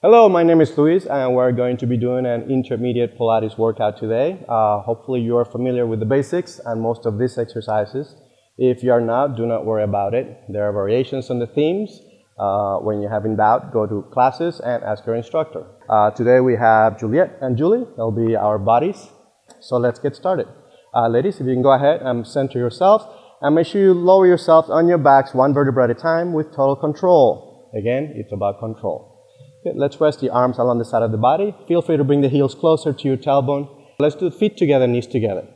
Hello, my name is Luis, and we're going to be doing an intermediate Pilates workout today. Hopefully you are familiar with the basics and most of these exercises. If you are not, do not worry about it. There are variations on the themes. When you have in doubt, go to classes and ask your instructor. Today we have Juliet and Julie. They'll be our buddies. So let's get started. Ladies, if you can go ahead and center yourselves, and make sure you lower yourselves on your backs one vertebra at a time with total control. Again, it's about control. Okay, let's rest the arms along the side of the body. Feel free to bring the heels closer to your tailbone. Let's do feet together, knees together.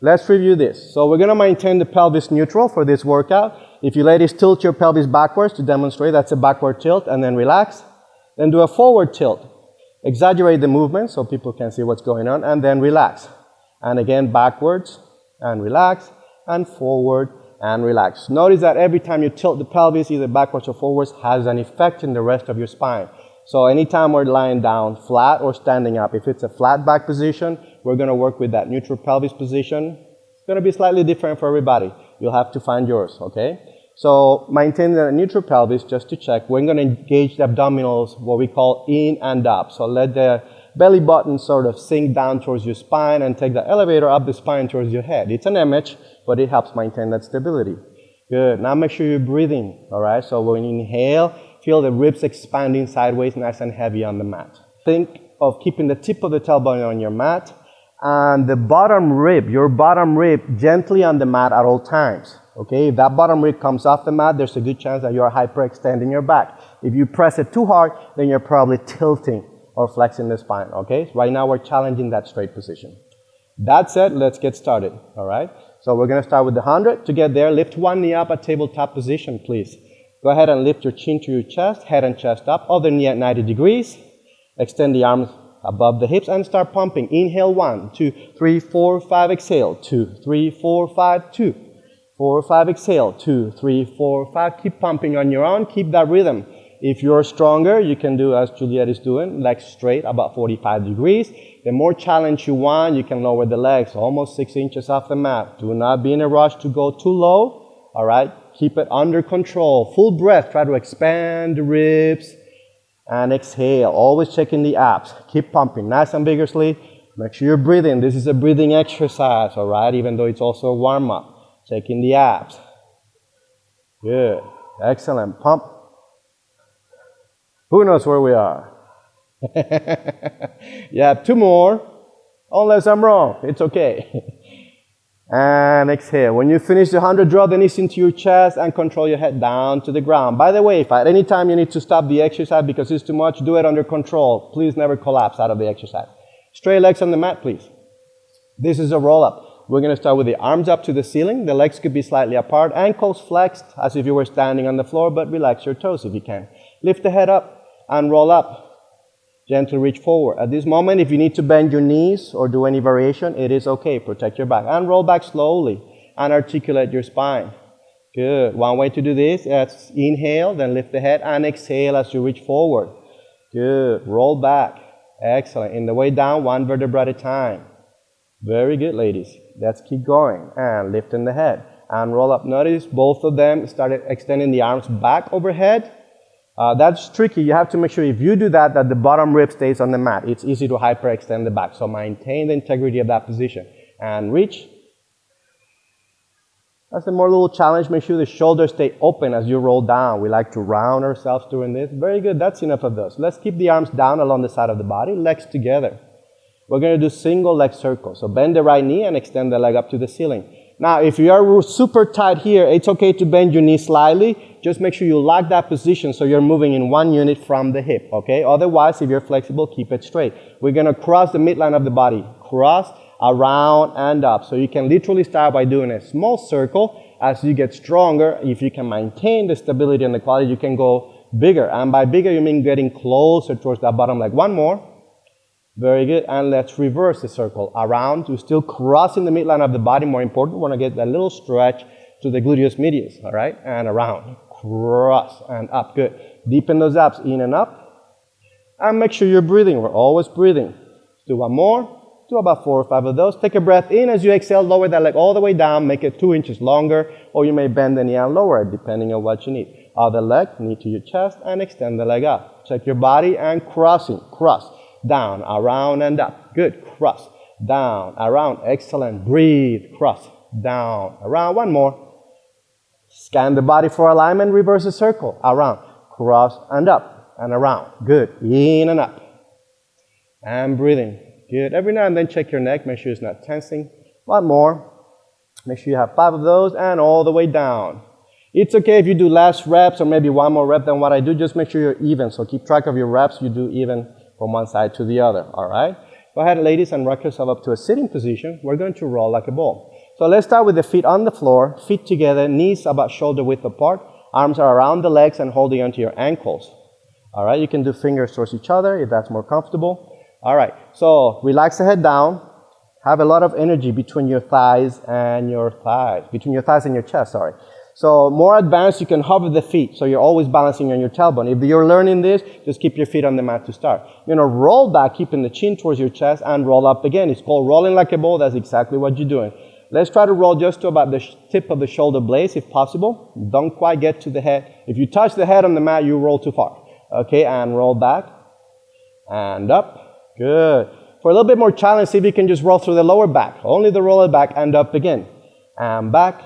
Let's review this. So we're going to maintain the pelvis neutral for this workout. If you ladies tilt your pelvis backwards to demonstrate, that's a backward tilt, and then relax. Then do a forward tilt. Exaggerate the movement so people can see what's going on, and then relax. And again, backwards, and relax, and forward, and relax. Notice that every time you tilt the pelvis, either backwards or forwards, has an effect in the rest of your spine. So anytime we're lying down flat or standing up, if it's a flat back position, we're going to work with that neutral pelvis position. It's going to be slightly different for everybody. You'll have to find yours, okay? So maintain the neutral pelvis just to check. We're going to engage the abdominals, what we call in and up. So let the belly button sort of sink down towards your spine and take the elevator up the spine towards your head. It's an image, but it helps maintain that stability. Good. Now make sure you're breathing, all right? So when you inhale, feel the ribs expanding sideways, nice and heavy on the mat. Think of keeping the tip of the tailbone on your mat and the bottom rib, your bottom rib, gently on the mat at all times. Okay, if that bottom rib comes off the mat, there's a good chance that you're hyperextending your back. If you press it too hard, then you're probably tilting or flexing the spine. Okay, so right now we're challenging that straight position. That said, let's get started. All right, so we're going to start with the 100. To get there, lift one knee up at tabletop position, please. Go ahead and lift your chin to your chest, head and chest up, other knee at 90 degrees. Extend the arms above the hips and start pumping. Inhale, 1, 2, 3, 4, 5, exhale, 2, 3, 4, 5, 2, 4, 5, exhale, 2, 3, 4, 5. Keep pumping on your own, keep that rhythm. If you're stronger, you can do as Juliet is doing, legs straight, about 45 degrees. The more challenge you want, you can lower the legs almost 6 inches off the mat. Do not be in a rush to go too low, all right? Keep it under control. Full breath. Try to expand the ribs and exhale. Always checking the abs. Keep pumping nice and vigorously. Make sure you're breathing. This is a breathing exercise, all right? Even though it's also a warm-up. Checking the abs. Good. Excellent. Pump. Who knows where we are? Yeah, 2 more. Unless I'm wrong. It's okay. And exhale. When you finish the 100, draw the knees into your chest and control your head down to the ground. By the way, if at any time you need to stop the exercise because it's too much, do it under control. Please never collapse out of the exercise. Straight legs on the mat, please. This is a roll-up. We're going to start with the arms up to the ceiling. The legs could be slightly apart. Ankles flexed as if you were standing on the floor, but relax your toes if you can. Lift the head up and roll up. Gently reach forward. At this moment, if you need to bend your knees or do any variation, it is okay. Protect your back. And roll back slowly and articulate your spine. Good. One way to do this is inhale, then lift the head, and exhale as you reach forward. Good. Roll back. Excellent. In the way down, one vertebra at a time. Very good, ladies. Let's keep going. And lifting the head. And roll up. Notice both of them started extending the arms back overhead. That's tricky. You have to make sure if you do that, that the bottom rib stays on the mat. It's easy to hyperextend the back. So maintain the integrity of that position. And reach. That's a more little challenge. Make sure the shoulders stay open as you roll down. We like to round ourselves doing this. Very good. That's enough of those. Let's keep the arms down along the side of the body. Legs together. We're going to do single leg circles. So bend the right knee and extend the leg up to the ceiling. Now, if you are super tight here, it's okay to bend your knee slightly. Just make sure you lock that position so you're moving in one unit from the hip, okay? Otherwise, if you're flexible, keep it straight. We're going to cross the midline of the body. Cross, around, and up. So you can literally start by doing a small circle. As you get stronger, if you can maintain the stability and the quality, you can go bigger. And by bigger, you mean getting closer towards that bottom leg. One more. Very good. And let's reverse the circle. Around, we're still crossing the midline of the body. More important, we want to get that little stretch to the gluteus medius, all right? And around. Cross and up. Good. Deepen those abs in and up. And make sure you're breathing. We're always breathing. Let's do one more. Do about 4 or 5 of those. Take a breath in as you exhale. Lower that leg all the way down. Make it 2 inches longer. Or you may bend the knee and lower it, depending on what you need. Other leg, knee to your chest, and extend the leg up. Check your body and crossing. Cross. Down, around, and up. Good. Cross. Down, around. Excellent. Breathe. Cross. Down, around. One more. Scan the body for alignment. Reverse the circle. Around. Cross and up and around. Good. In and up. And breathing. Good. Every now and then check your neck. Make sure it's not tensing. One more. Make sure you have 5 of those and all the way down. It's okay if you do less reps or maybe one more rep than what I do. Just make sure you're even. So keep track of your reps. You do even from one side to the other. All right? Go ahead, ladies, and rock yourself up to a sitting position. We're going to roll like a ball. So let's start with the feet on the floor, feet together, knees about shoulder width apart. Arms are around the legs and holding onto your ankles. All right? You can do fingers towards each other if that's more comfortable. All right. So relax the head down. Have a lot of energy between your thighs and your chest, sorry. So more advanced, you can hover the feet, so you're always balancing on your tailbone. If you're learning this, just keep your feet on the mat to start. You're going to roll back, keeping the chin towards your chest, and roll up again. It's called rolling like a ball. That's exactly what you're doing. Let's try to roll just to about the tip of the shoulder blades, if possible. Don't quite get to the head. If you touch the head on the mat, you roll too far. Okay, and roll back, and up. Good. For a little bit more challenge, see if you can just roll through the lower back. Only the lower back, and up again. And back,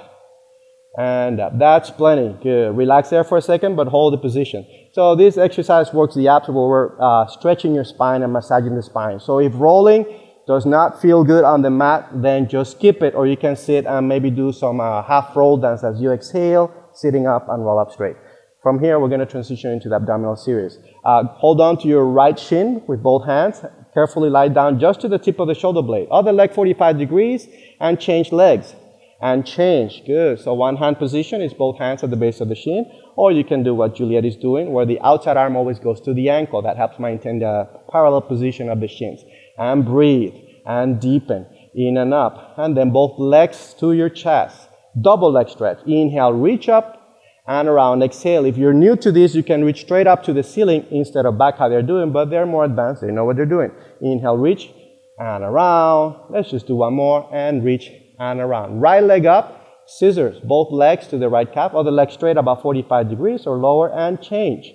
and up. That's plenty. Good. Relax there for a second, but hold the position. So this exercise works the abs where we're stretching your spine and massaging the spine. So if rolling does not feel good on the mat, then just skip it, or you can sit and maybe do some half roll dance as you exhale, sitting up and roll up straight. From here, we're going to transition into the abdominal series. Hold on to your right shin with both hands. Carefully lie down just to the tip of the shoulder blade. Other leg 45 degrees and change legs. And change. Good. So one hand position is both hands at the base of the shin. Or you can do what Juliet is doing, where the outside arm always goes to the ankle. That helps maintain the parallel position of the shins. And breathe. And deepen. In and up. And then both legs to your chest. Double leg stretch. Inhale, reach up and around. Exhale. If you're new to this, you can reach straight up to the ceiling instead of back how they're doing, but they're more advanced. They know what they're doing. Inhale, reach and around. Let's just do one more and reach and around. Right leg up, scissors, both legs to the right calf, other leg straight about 45 degrees or lower, and change.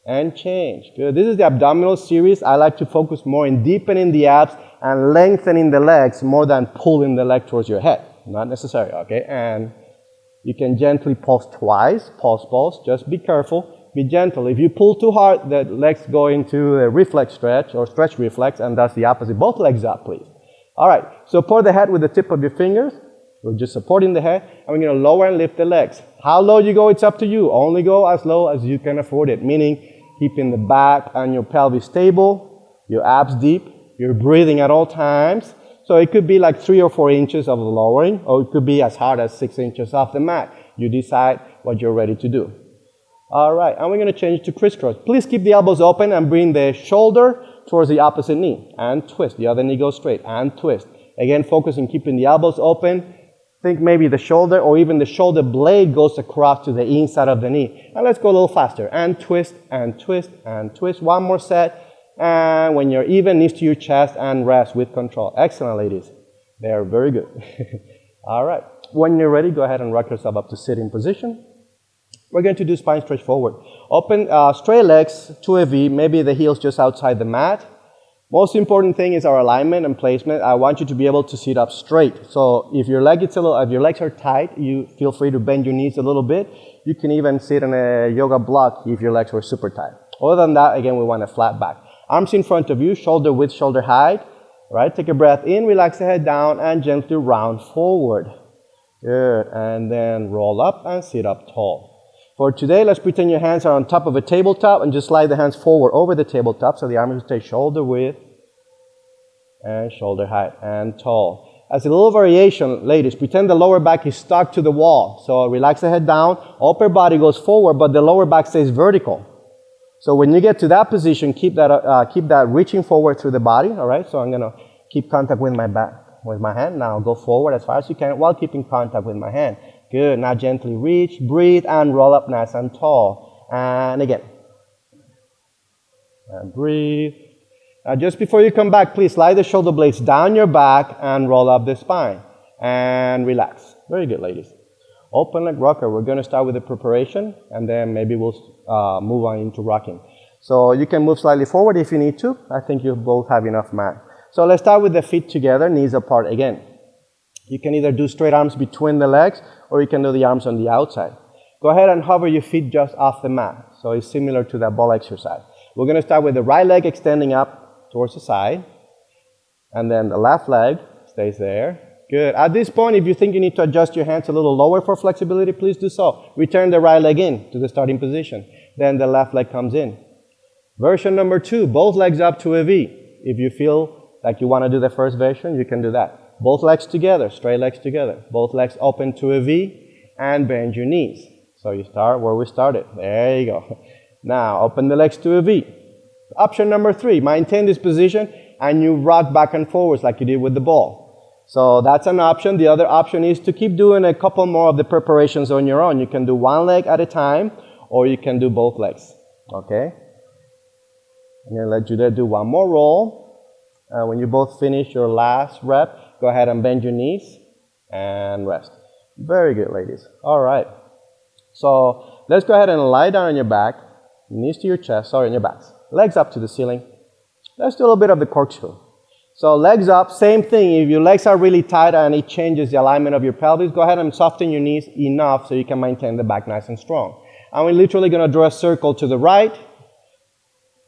And change. Good. This is the abdominal series. I like to focus more in deepening the abs and lengthening the legs more than pulling the leg towards your head. Not necessary, okay? And you can gently pulse twice. Pulse, pulse. Just be careful. Be gentle. If you pull too hard, the legs go into a reflex stretch or stretch reflex, and that's the opposite. Both legs up, please. All right. Support the head with the tip of your fingers. We're just supporting the head, and we're going to lower and lift the legs. How low you go, it's up to you. Only go as low as you can afford it, meaning keeping the back and your pelvis stable, your abs deep, you're breathing at all times. So it could be like 3 or 4 inches of lowering, or it could be as hard as 6 inches off the mat. You decide what you're ready to do. All right, and we're going to change to crisscross. Please keep the elbows open and bring the shoulder towards the opposite knee. And twist. The other knee goes straight. And twist. Again, focus on keeping the elbows open. Think maybe the shoulder or even the shoulder blade goes across to the inside of the knee. And let's go a little faster. And twist, and twist, and twist. One more set. And when you're even, knees to your chest and rest with control. Excellent, ladies. They're very good. All right. When you're ready, go ahead and rock yourself up to sitting position. We're going to do spine stretch forward. Open straight legs to a V, maybe the heels just outside the mat. Most important thing is our alignment and placement. I want you to be able to sit up straight. So if your legs are tight, you feel free to bend your knees a little bit. You can even sit on a yoga block if your legs were super tight. Other than that, again, we want a flat back. Arms in front of you, shoulder width, shoulder height. Right? Take a breath in, relax the head down, and gently round forward. Good. And then roll up and sit up tall. For today, let's pretend your hands are on top of a tabletop and just slide the hands forward over the tabletop so the arms will stay shoulder width and shoulder height and tall. As a little variation, ladies, pretend the lower back is stuck to the wall. So relax the head down, upper body goes forward, but the lower back stays vertical. So when you get to that position, keep that reaching forward through the body, all right? So I'm going to keep contact with my back, with my hand. Now go forward as far as you can while keeping contact with my hand. Good. Now gently reach, breathe, and roll up nice and tall. And again. And breathe. Now just before you come back, please slide the shoulder blades down your back and roll up the spine. And relax. Very good, ladies. Open leg rocker. We're going to start with the preparation, and then maybe we'll move on into rocking. So you can move slightly forward if you need to. I think you both have enough mat. So let's start with the feet together, knees apart again. You can either do straight arms between the legs, or you can do the arms on the outside. Go ahead and hover your feet just off the mat. So it's similar to that ball exercise. We're going to start with the right leg extending up towards the side, and then the left leg stays there. Good. At this point, if you think you need to adjust your hands a little lower for flexibility, please do so. Return the right leg in to the starting position. Then the left leg comes in. Version number 2, both legs up to a V. If you feel like you want to do the first version, you can do that. Both legs together, straight legs together. Both legs open to a V and bend your knees. So you start where we started. There you go. Now, open the legs to a V. Option number 3, maintain this position and you rock back and forwards like you did with the ball. So that's an option. The other option is to keep doing a couple more of the preparations on your own. You can do one leg at a time, or you can do both legs. Okay? I'm going to let you do one more roll. When you both finish your last rep, go ahead and bend your knees and rest. Very good, ladies. All right. So let's go ahead and lie down on your back, knees to your chest, on your backs. Legs up to the ceiling. Let's do a little bit of the corkscrew. So legs up, same thing. If your legs are really tight and it changes the alignment of your pelvis, go ahead and soften your knees enough so you can maintain the back nice and strong. And we're literally going to draw a circle to the right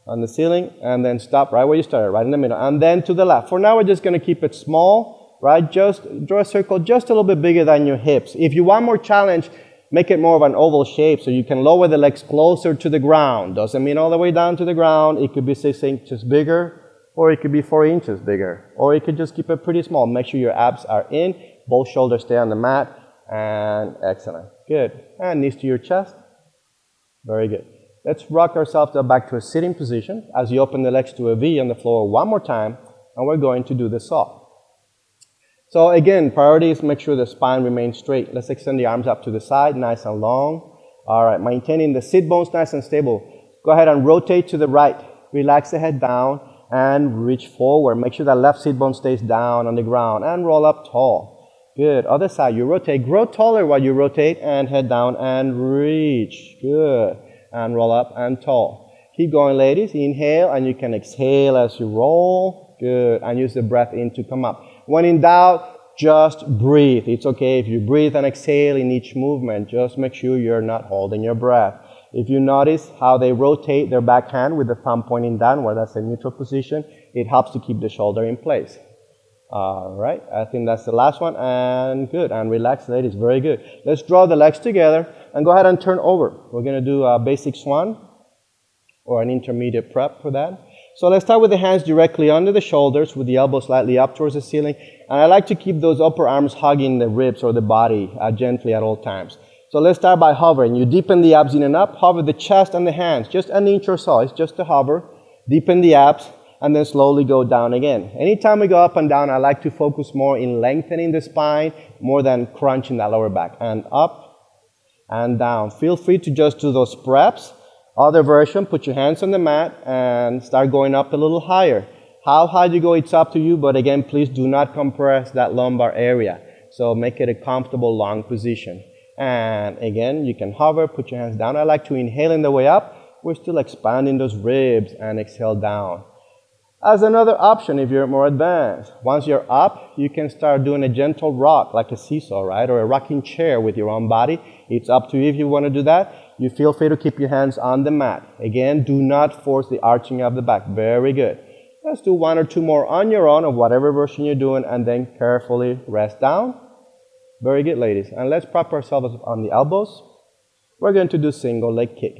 on the ceiling and then stop right where you started, right in the middle, and then to the left. For now, we're just going to keep it small, right? Just draw a circle just a little bit bigger than your hips. If you want more challenge, make it more of an oval shape so you can lower the legs closer to the ground. Doesn't mean all the way down to the ground. It could be 6 inches bigger, or it could be 4 inches bigger, or you could just keep it pretty small. Make sure your abs are in, both shoulders stay on the mat, and excellent. Good. And knees to your chest. Very good. Let's rock ourselves back to a sitting position as you open the legs to a V on the floor one more time, and we're going to do the saw. So again, priority is make sure the spine remains straight. Let's extend the arms up to the side, nice and long. All right, maintaining the sit bones nice and stable. Go ahead and rotate to the right. Relax the head down and reach forward. Make sure that left sit bone stays down on the ground and roll up tall. Good. Other side, you rotate. Grow taller while you rotate and head down and reach. Good. And roll up and tall. Keep going, ladies. Inhale and you can exhale as you roll. Good. And use the breath in to come up. When in doubt, just breathe. It's okay if you breathe and exhale in each movement. Just make sure you're not holding your breath. If you notice how they rotate their back hand with the thumb pointing downward, that's a neutral position, it helps to keep the shoulder in place. All right, I think that's the last one, and good, and relax, ladies, very good. Let's draw the legs together, and go ahead and turn over. We're going to do a basic swan, or an intermediate prep for that. So let's start with the hands directly under the shoulders, with the elbows slightly up towards the ceiling, and I like to keep those upper arms hugging the ribs or the body gently at all times. So let's start by hovering. You deepen the abs in and up, hover the chest and the hands, just an inch or so. It's just a hover. Deepen the abs, and then slowly go down again. Anytime we go up and down, I like to focus more in lengthening the spine more than crunching that lower back. And up and down. Feel free to just do those preps. Other version, put your hands on the mat and start going up a little higher. How high you go, it's up to you, but again, please do not compress that lumbar area. So make it a comfortable long position. And again, you can hover, put your hands down. I like to inhale in the way up. We're still expanding those ribs, and exhale down. As another option, if you're more advanced, once you're up, you can start doing a gentle rock like a seesaw, right? Or a rocking chair with your own body. It's up to you if you want to do that. You feel free to keep your hands on the mat. Again, do not force the arching of the back. Very good. Let's do 1 or 2 more on your own of whatever version you're doing, and then carefully rest down. Very good, ladies. And let's prop ourselves on the elbows. We're going to do single leg kick.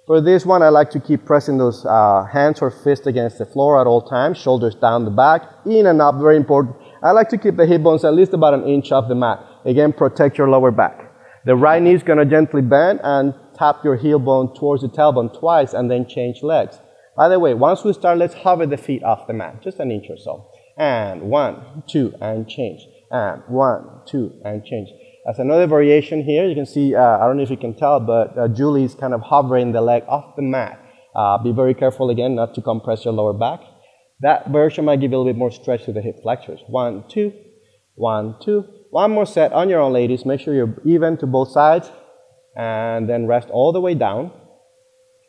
For this one, I like to keep pressing those hands or fists against the floor at all times. Shoulders down the back, in and up, very important. I like to keep the hip bones at least about an inch off the mat. Again, protect your lower back. The right knee is going to gently bend and tap your heel bone towards the tailbone twice, and then change legs. By the way, once we start, let's hover the feet off the mat, just an inch or so. And 1, 2, and change. And 1, 2, and change. As another variation here, you can see, I don't know if you can tell, but Julie is kind of hovering the leg off the mat. Be very careful again not to compress your lower back. That version might give you a little bit more stretch to the hip flexors. 1, 2, 1, 2, One more set on your own, ladies. Make sure you're even to both sides. And then rest all the way down.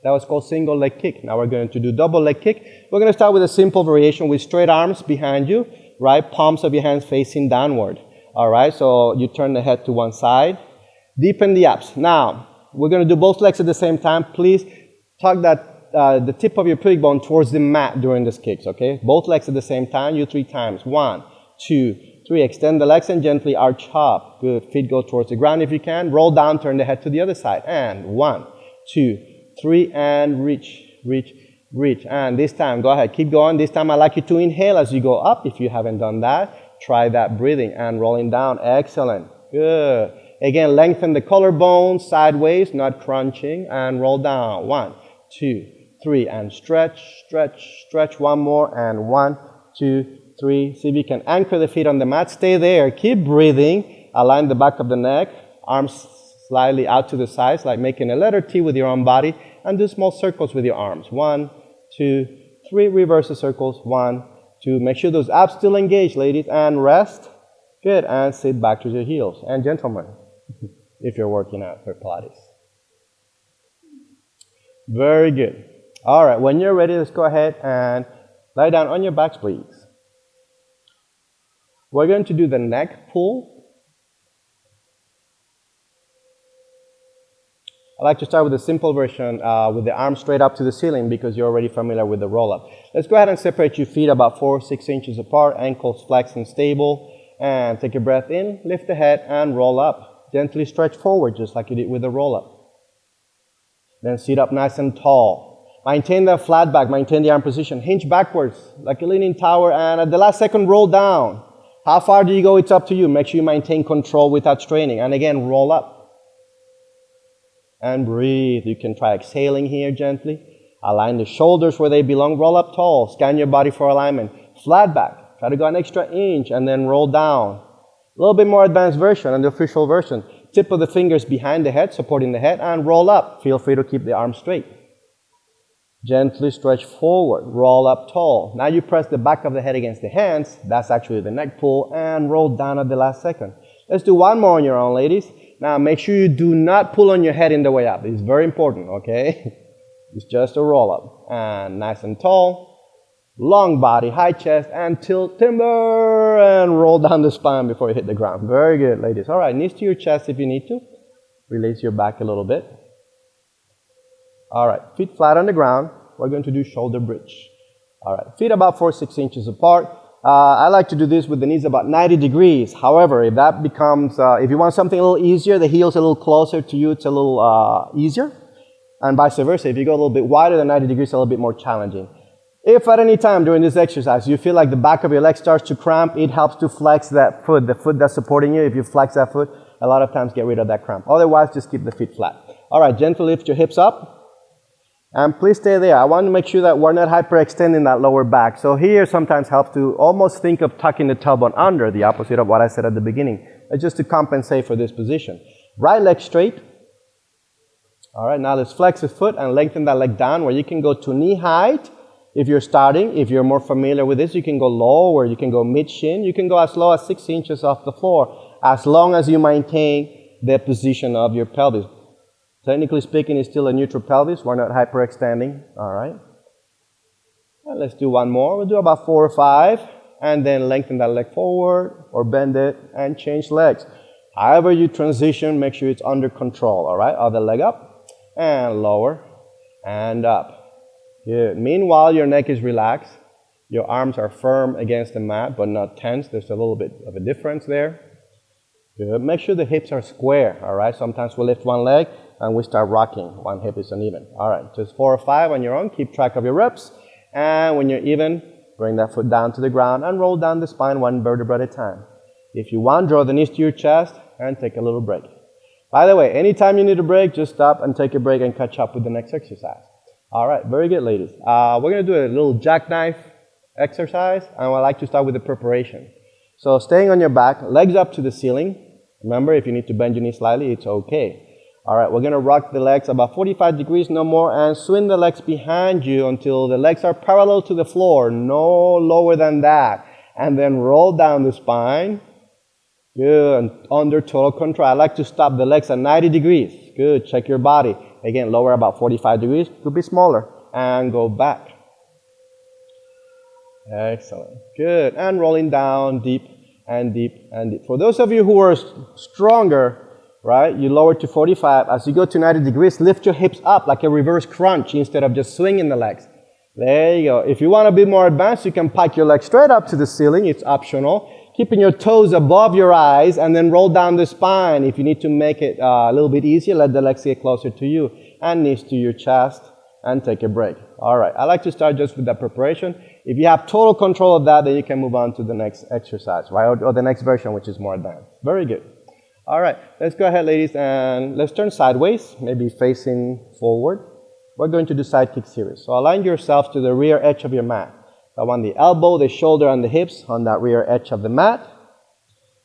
That was called single leg kick. Now we're going to do double leg kick. We're going to start with a simple variation with straight arms behind you, right? Palms of your hands facing downward. All right, so you turn the head to one side. Deepen the abs. Now, we're going to do both legs at the same time. Please tug the tip of your pubic bone towards the mat during these kicks, okay? Both legs at the same time. You 3 times. 1, 2, 3. Extend the legs and gently arch up. Good. Feet go towards the ground if you can. Roll down, turn the head to the other side. And 1, 2, 3, and reach, reach, reach. And this time, go ahead, keep going. This time, I'd like you to inhale as you go up. If you haven't done that, try that breathing and rolling down. Excellent. Good. Again, lengthen the collarbones sideways, not crunching, and roll down. 1, 2, 3, and stretch, stretch, stretch. One more, and 1, 2, 3. See if you can anchor the feet on the mat. Stay there. Keep breathing. Align the back of the neck. Arms slightly out to the sides, like making a letter T with your own body, and do small circles with your arms. 1, 2, 3. Reverse the circles. 1, 2. Make sure those abs still engaged, ladies, and rest. Good. And sit back to your heels. And gentlemen, if you're working out for Pilates. Very good. All right, when you're ready, let's go ahead and lie down on your backs, please. We're going to do the neck pull. I like to start with a simple version with the arms straight up to the ceiling because you're already familiar with the roll-up. Let's go ahead and separate your feet about 4 or 6 inches apart, ankles flexed and stable, and take a breath in, lift the head, and roll up. Gently stretch forward just like you did with the roll-up. Then sit up nice and tall. Maintain that flat back, maintain the arm position. Hinge backwards like a leaning tower, and at the last second, roll down. How far do you go? It's up to you. Make sure you maintain control without straining. And again, roll up. And breathe. You can try exhaling here gently. Align the shoulders where they belong. Roll up tall. Scan your body for alignment. Flat back. Try to go an extra inch and then roll down. A little bit more advanced version and the official version. Tip of the fingers behind the head, supporting the head, and roll up. Feel free to keep the arms straight. Gently stretch forward. Roll up tall. Now you press the back of the head against the hands. That's actually the neck pull. And roll down at the last second. Let's do one more on your own, ladies. Now make sure you do not pull on your head in the way up. It's very important, okay? It's just a roll up. And nice and tall. Long body, high chest, and tilt timber, and roll down the spine before you hit the ground. Very good, ladies. All right, knees to your chest if you need to. Release your back a little bit. All right, feet flat on the ground. We're going to do shoulder bridge. All right, feet about 4 or 6 inches apart. I like to do this with the knees about 90 degrees. However, if that becomes, if you want something a little easier, the heel's a little closer to you, it's a little easier. And vice versa, if you go a little bit wider than 90 degrees, it's a little bit more challenging. If at any time during this exercise you feel like the back of your leg starts to cramp, it helps to flex that foot, the foot that's supporting you. If you flex that foot, a lot of times get rid of that cramp. Otherwise, just keep the feet flat. All right, gently lift your hips up. And please stay there. I want to make sure that we're not hyperextending that lower back. So here sometimes helps to almost think of tucking the tailbone under, the opposite of what I said at the beginning, just to compensate for this position. Right leg straight. All right, now let's flex the foot and lengthen that leg down where you can go to knee height. If you're starting, if you're more familiar with this, you can go lower, you can go mid-shin, you can go as low as 6 inches off the floor, as long as you maintain the position of your pelvis. Technically speaking, it's still a neutral pelvis. We're not hyperextending, all right? And let's do one more. We'll do about 4 or 5, and then lengthen that leg forward, or bend it, and change legs. However you transition, make sure it's under control, all right? Other leg up, and lower, and up. Good. Meanwhile, your neck is relaxed. Your arms are firm against the mat, but not tense. There's a little bit of a difference there. Good. Make sure the hips are square, all right? Sometimes we lift one leg and we start rocking. One hip is uneven. All right, just 4 or 5 on your own. Keep track of your reps. And when you're even, bring that foot down to the ground and roll down the spine one vertebra at a time. If you want, draw the knees to your chest and take a little break. By the way, anytime you need a break, just stop and take a break and catch up with the next exercise. All right, very good, ladies. We're going to do a little jackknife exercise, and I like to start with the preparation. So staying on your back, legs up to the ceiling. Remember, if you need to bend your knee slightly, it's okay. All right, we're going to rock the legs about 45 degrees, no more, and swing the legs behind you until the legs are parallel to the floor, no lower than that. And then roll down the spine, Good. Under total control. I like to stop the legs at 90 degrees. Good. Check your body. Again, lower about 45 degrees. Could be smaller. And go back. Excellent. Good. And rolling down deep and deep and deep. For those of you who are stronger, right, you lower to 45. As you go to 90 degrees, lift your hips up like a reverse crunch instead of just swinging the legs. There you go. If you want to be more advanced, you can pike your legs straight up to the ceiling. It's optional. Keeping your toes above your eyes and then roll down the spine. If you need to make it a little bit easier, let the legs get closer to you and knees to your chest and take a break. All right. I like to start just with that preparation. If you have total control of that, then you can move on to the next exercise, right? Or the next version, which is more advanced. Very good. All right. Let's go ahead, ladies, and let's turn sideways, maybe facing forward. We're going to do Sidekick series. So align yourself to the rear edge of your mat. I want the elbow, the shoulder, and the hips on that rear edge of the mat.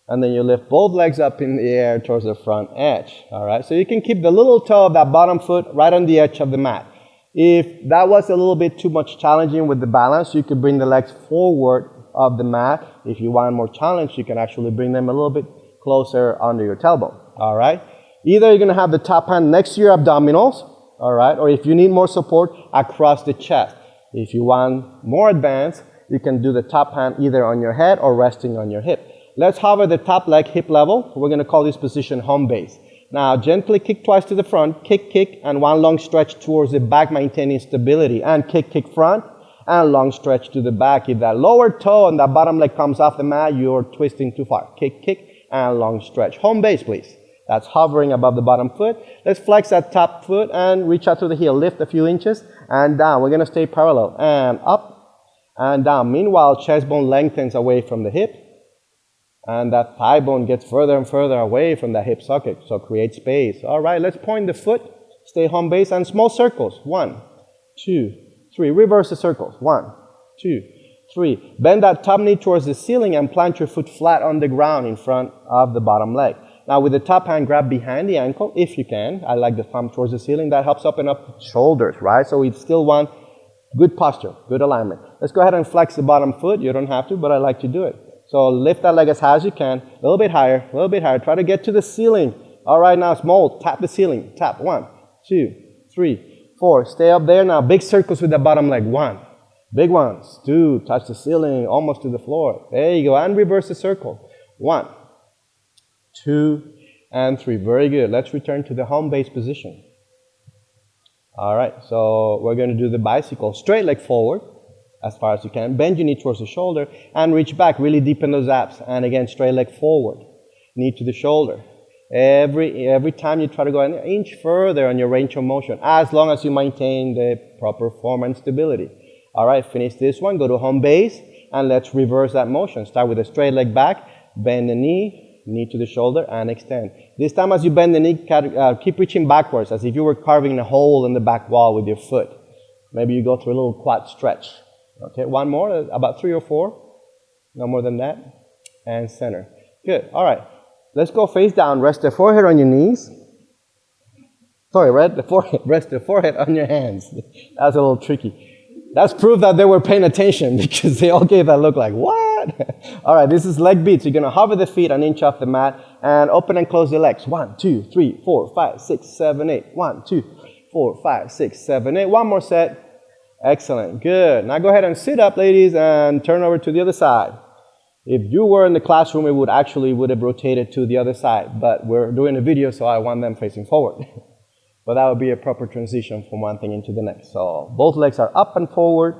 And then you lift both legs up in the air towards the front edge. All right. So you can keep the little toe of that bottom foot right on the edge of the mat. If that was a little bit too much challenging with the balance, you could bring the legs forward of the mat. If you want more challenge, you can actually bring them a little bit closer under your tailbone. All right. Either you're going to have the top hand next to your abdominals. All right, or if you need more support, across the chest. If you want more advanced, you can do the top hand either on your head or resting on your hip. Let's hover the top leg hip level. We're going to call this position home base. Now, gently kick twice to the front, kick, kick, and one long stretch towards the back, maintaining stability. And kick, kick front, and long stretch to the back. If that lower toe and that bottom leg comes off the mat, you're twisting too far. Kick, kick, and long stretch. Home base, please. That's hovering above the bottom foot. Let's flex that top foot and reach out to the heel. Lift a few inches and down. We're going to stay parallel. And up and down. Meanwhile, chest bone lengthens away from the hip. And that thigh bone gets further and further away from the hip socket. So create space. All right, let's point the foot. Stay home base and small circles. 1, 2, 3. Reverse the circles. 1, 2, 3. Bend that top knee towards the ceiling and plant your foot flat on the ground in front of the bottom leg. Now with the top hand, grab behind the ankle if you can. I like the thumb towards the ceiling. That helps open up shoulders, right? So we still want good posture, good alignment. Let's go ahead and flex the bottom foot. You don't have to, but I like to do it. So lift that leg as high as you can. A little bit higher, a little bit higher. Try to get to the ceiling. All right, now small. Tap the ceiling. Tap. 1, 2, 3, 4. Stay up there now. Big circles with the bottom leg. 1. Big ones. 2. Touch the ceiling almost to the floor. There you go. And reverse the circle. 1, 2, and 3. Very good. Let's return to the home base position. All right. So we're going to do the bicycle. Straight leg forward as far as you can. Bend your knee towards the shoulder and reach back. Really deepen those abs. And again, straight leg forward. Knee to the shoulder. Every time you try to go an inch further on your range of motion, as long as you maintain the proper form and stability. All right. Finish this one. Go to home base and let's reverse that motion. Start with a straight leg back. Bend the knee. Knee to the shoulder and extend. This time as you bend the knee, keep reaching backwards as if you were carving a hole in the back wall with your foot. Maybe you go through a little quad stretch. Okay, one more, about 3 or 4. No more than that. And center. Good, all right. Let's go face down. Rest the forehead on your knees. Sorry, rest the forehead on your hands. That's a little tricky. That's proof that they were paying attention because they all gave that look like, what? All right, this is leg beats. You're going to hover the feet an inch off the mat and open and close the legs. 1, 2, 3, 4, 5, 6, 7, 8. 1, 2, 4, 5, 6, 7, 8. One more set. Excellent. Good. Now go ahead and sit up, ladies, and turn over to the other side. If you were in the classroom, it would have rotated to the other side. But we're doing a video, so I want them facing forward. But that would be a proper transition from one thing into the next. So both legs are up and forward,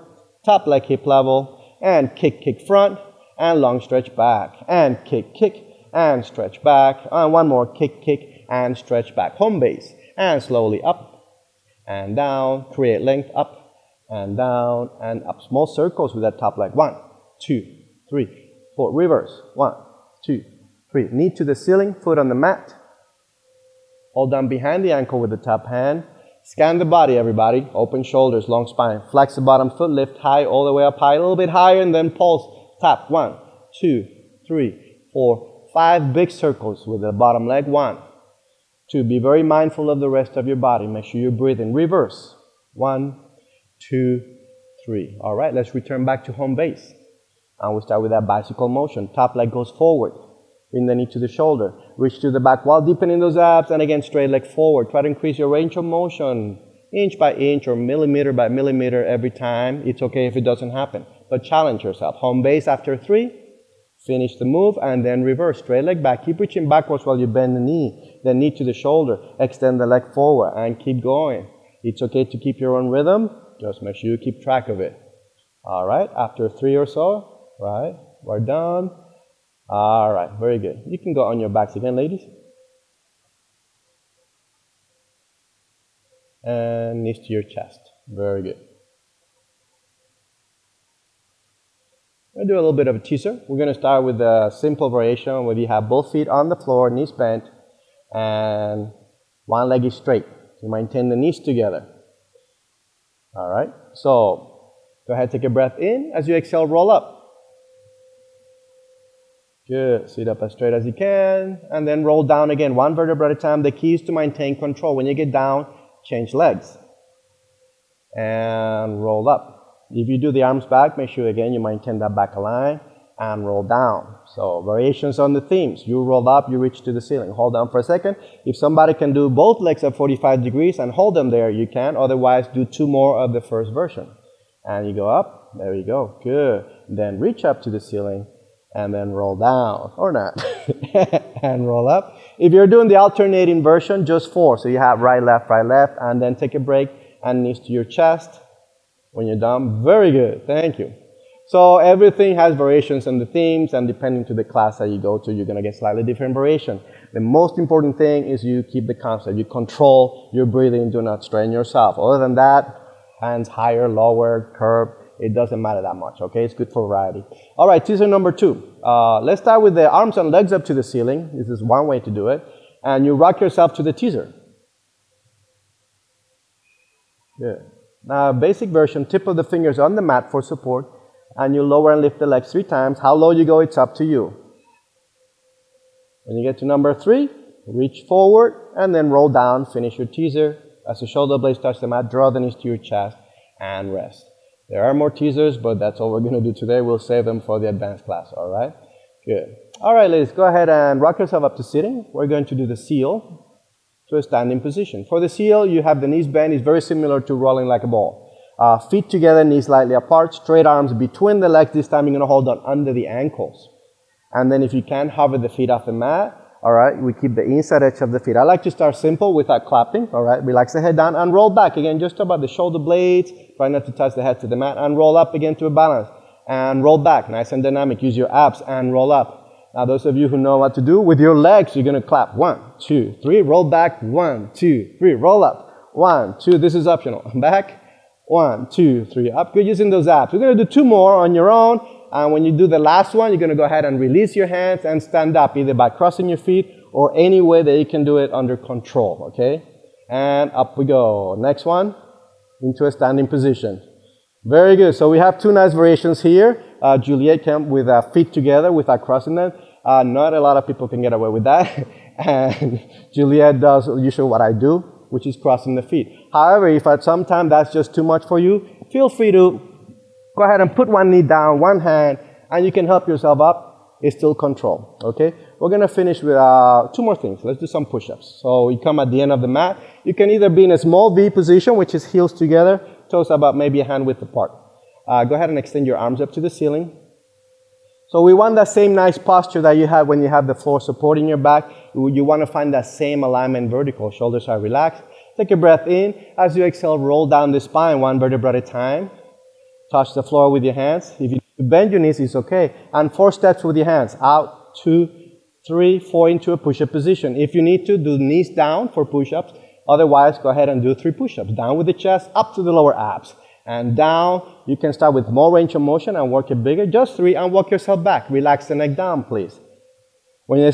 top leg hip level, and kick, kick front, and long stretch back, and kick, kick, and stretch back, and one more kick, kick, and stretch back. Home base, and slowly up, and down, create length, up, and down, and up. Small circles with that top leg. 1, 2, 3, 4. Reverse. 1, 2, 3. Knee to the ceiling, foot on the mat. Hold down behind the ankle with the top hand. Scan the body, everybody. Open shoulders, long spine. Flex the bottom foot, lift high, all the way up high, a little bit higher, and then pulse. Tap. 1, 2, 3, 4, 5 big circles with the bottom leg. 1, 2. Be very mindful of the rest of your body. Make sure you breathe in. Reverse. 1, 2, 3. All right, let's return back to home base. And we'll start with that bicycle motion. Top leg goes forward. Bring the knee to the shoulder. Reach to the back while deepening those abs, and again, straight leg forward. Try to increase your range of motion, inch by inch or millimeter by millimeter every time. It's okay if it doesn't happen, but challenge yourself. Home base after 3. Finish the move, and then reverse. Straight leg back. Keep reaching backwards while you bend the knee. Then knee to the shoulder. Extend the leg forward, and keep going. It's okay to keep your own rhythm. Just make sure you keep track of it. All right, after 3 or so, right, we're done. All right, very good. You can go on your backs again, ladies. And knees to your chest. Very good. We'll do a little bit of a teaser. We're going to start with a simple variation where you have both feet on the floor, knees bent, and one leg is straight. You maintain the knees together. All right, so go ahead, take a breath in. As you exhale, roll up. Good. Sit up as straight as you can, and then roll down again, one vertebra at a time. The key is to maintain control. When you get down, change legs. And roll up. If you do the arms back, make sure again you maintain that back line, and roll down. So variations on the themes. You roll up, you reach to the ceiling. Hold down for a second. If somebody can do both legs at 45 degrees and hold them there, you can. Otherwise, do 2 more of the first version. And you go up. There you go. Good. Then reach up to the ceiling. And then roll down, or not, and roll up. If you're doing the alternating version, just 4. So you have right, left, and then take a break, and knees to your chest. When you're done, very good, thank you. So everything has variations on the themes, and depending to the class that you go to, you're going to get slightly different variation. The most important thing is you keep the concept. You control your breathing, do not strain yourself. Other than that, hands higher, lower, curved. It doesn't matter that much, okay? It's good for variety. All right, teaser number 2. Let's start with the arms and legs up to the ceiling. This is one way to do it. And you rock yourself to the teaser. Good. Now, basic version, tip of the fingers on the mat for support. And you lower and lift the legs 3 times. How low you go, it's up to you. When you get to number 3, reach forward and then roll down. Finish your teaser. As the shoulder blades touch the mat, draw the knees to your chest and rest. There are more teasers, but that's all we're going to do today. We'll save them for the advanced class, all right? Good. All right, ladies, go ahead and rock yourself up to sitting. We're going to do the seal to a standing position. For the seal, you have the knees bent. It's very similar to rolling like a ball. Feet together, knees slightly apart, straight arms between the legs. This time you're going to hold on under the ankles. And then if you can, hover the feet off the mat. All right, we keep the inside edge of the feet. I like to start simple without clapping. All right, relax the head down and roll back. Again, just about the shoulder blades. Try not to touch the head to the mat. And roll up again to a balance. And roll back. Nice and dynamic. Use your abs and roll up. Now, those of you who know what to do, with your legs, you're going to clap. 1, 2, 3. Roll back. 1, 2, 3. Roll up. 1, 2. This is optional. Back. 1, 2, 3. Up. Good, using those abs. We're going to do 2 more on your own. And when you do the last one, you're going to go ahead and release your hands and stand up, either by crossing your feet or any way that you can do it under control, okay? And up we go. Next one, into a standing position. Very good. So we have 2 nice variations here. Juliet came with feet together without crossing them. Not a lot of people can get away with that. And Juliet does usually what I do, which is crossing the feet. However, if at some time that's just too much for you, feel free to go ahead and put one knee down, one hand, and you can help yourself up. It's still control, okay? We're going to finish with 2 more things. Let's do some push-ups. So you come at the end of the mat. You can either be in a small V position, which is heels together, toes about maybe a hand width apart. Go ahead and extend your arms up to the ceiling. So we want that same nice posture that you have when you have the floor supporting your back. You want to find that same alignment vertical. Shoulders are relaxed. Take a breath in. As you exhale, roll down the spine 1 vertebra at a time. Touch the floor with your hands. If you bend your knees, it's okay. And 4 steps with your hands. Out, 2, 3, 4 into a push-up position. If you need to, do knees down for push-ups. Otherwise, go ahead and do 3 push-ups. Down with the chest, up to the lower abs. And down, you can start with more range of motion and work it bigger. Just 3 and walk yourself back. Relax the neck down, please. When you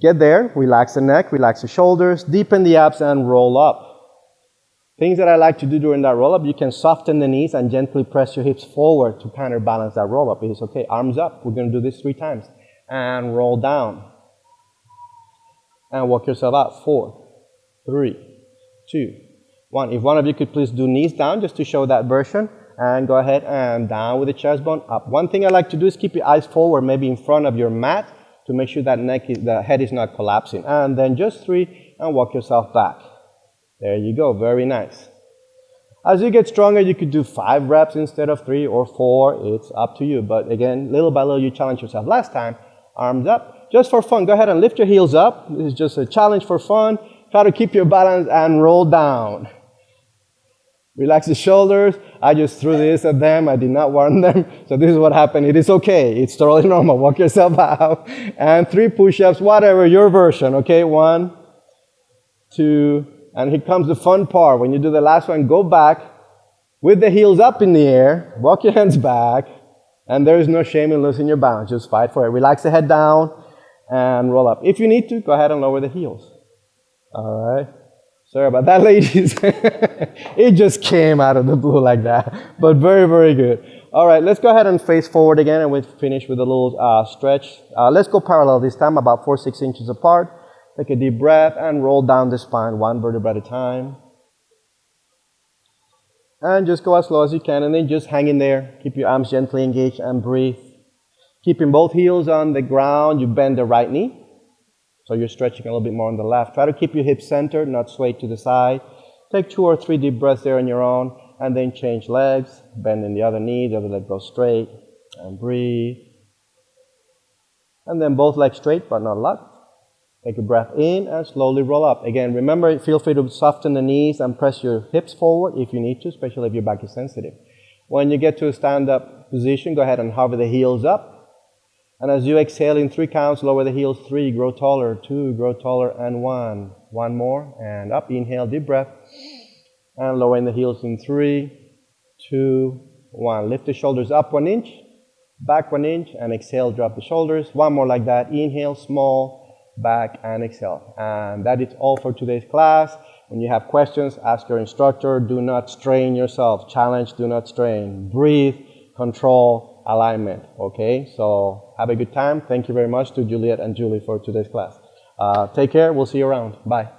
get there, relax the neck, relax the shoulders, deepen the abs, and roll up. Things that I like to do during that roll-up, you can soften the knees and gently press your hips forward to counterbalance that roll-up. It is okay. Arms up. We're going to do this 3 times. And roll down. And walk yourself out. 4, 3, 2, 1. If one of you could please do knees down just to show that version. And go ahead and down with the chest bone up. One thing I like to do is keep your eyes forward, maybe in front of your mat, to make sure that the head is not collapsing. And then just 3, and walk yourself back. There you go, very nice. As you get stronger, you could do 5 reps instead of 3 or 4. It's up to you. But again, little by little, you challenge yourself. Last time, arms up, just for fun. Go ahead and lift your heels up. This is just a challenge for fun. Try to keep your balance and roll down. Relax the shoulders. I just threw this at them. I did not warn them. So this is what happened. It is okay. It's totally normal. Walk yourself out. And 3 push-ups, whatever, your version. Okay, 1, 2, and here comes the fun part. When you do the last one, go back with the heels up in the air. Walk your hands back. And there is no shame in losing your balance. Just fight for it. Relax the head down and roll up. If you need to, go ahead and lower the heels. All right. Sorry about that, ladies. It just came out of the blue like that. But very, very good. All right, let's go ahead and face forward again, and we'll finish with a little stretch. Let's go parallel this time, about 4-6 inches apart. Take a deep breath and roll down the spine, 1 vertebra at a time. And just go as slow as you can, and then just hang in there. Keep your arms gently engaged and breathe. Keeping both heels on the ground, you bend the right knee. So you're stretching a little bit more on the left. Try to keep your hips centered, not swayed to the side. Take 2 or 3 deep breaths there on your own, and then change legs. Bend in the other knee, the other leg goes straight, and breathe. And then both legs straight, but not locked. Take a breath in and slowly roll up. Again, remember, feel free to soften the knees and press your hips forward if you need to, especially if your back is sensitive. When you get to a stand-up position, go ahead and hover the heels up. And as you exhale in 3 counts, lower the heels. 3, grow taller. 2, grow taller. And 1. 1 more. And up. Inhale, deep breath. And lowering the heels in 3, 2, 1. Lift the shoulders up 1 inch. Back 1 inch. And exhale, drop the shoulders. 1 more like that. Inhale, small. Back and exhale. And that is all for today's class. When you have questions, ask your instructor. Do not strain yourself. Challenge, do not strain. Breathe, control, alignment. Okay, so have a good time. Thank you very much to Juliet and Julie for today's class. Take care. We'll see you around. Bye.